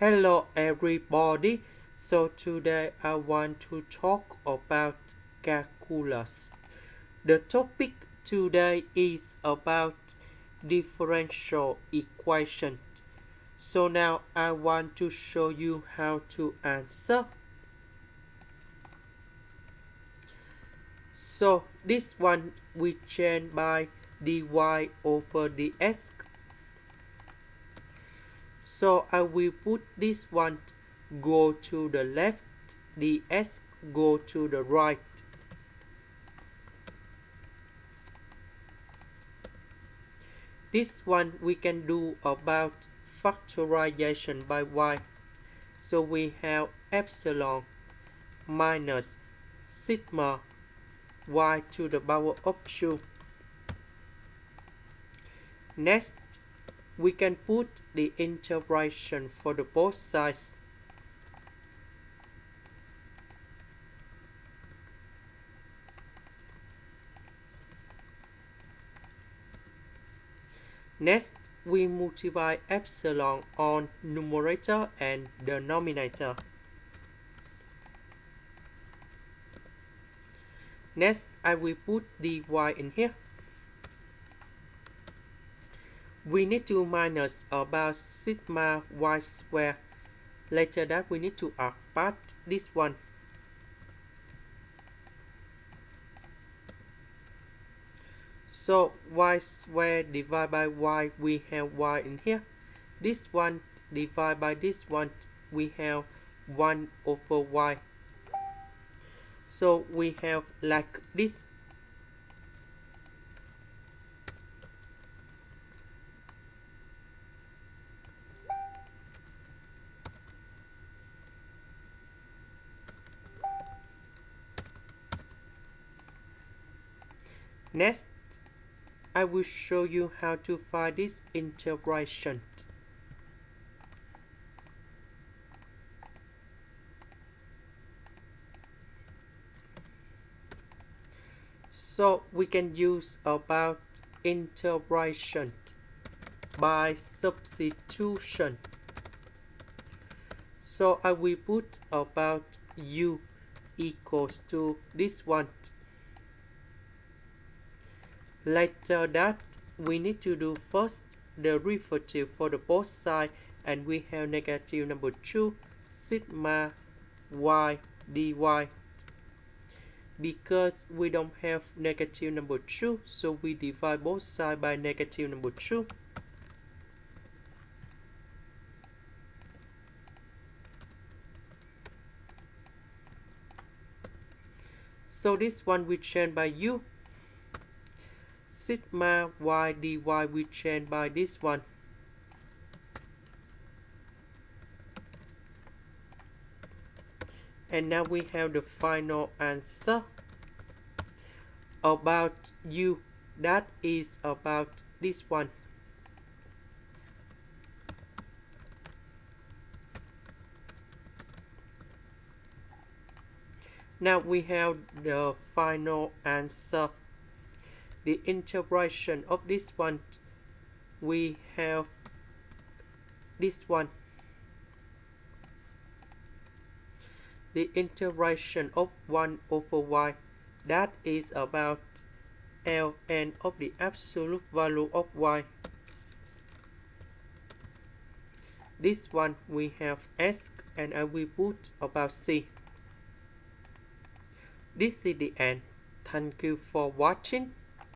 Hello everybody. So today I want to talk about calculus. The topic today is about differential equation. So now I want to show you how to answer. So this one we change by dy over dx. So I will put this one go to the left, ds go to the right. This one we can do about factorization by y. So we have epsilon minus sigma y to the power of 2. Next, we can put the integration for the both sides. Next, we multiply epsilon on numerator and denominator. Next, I will put dy in here. We need to minus about sigma y squared. Later that we need to apart this one. So y squared divided by y, we have y in here. This one divided by this one, we have 1 over y. So we have like this. Next, I will show you how to find this integration. So we can use about integration by substitution. So I will put about u equals to this one. Later that we need to do first the derivative for the both sides, and we have negative number 2 sigma y dy. Because we don't have negative number 2, so we divide both sides by negative number 2. So this one we change by u. Sigma y dy we change by this one. And now we have the final answer about u, that is about this one. Now we have the final answer. The integration of this one, we have this one. The integration of 1 over y, that is about ln of the absolute value of y. This one we have s, and I will put about c. This is the end. Thank you for watching.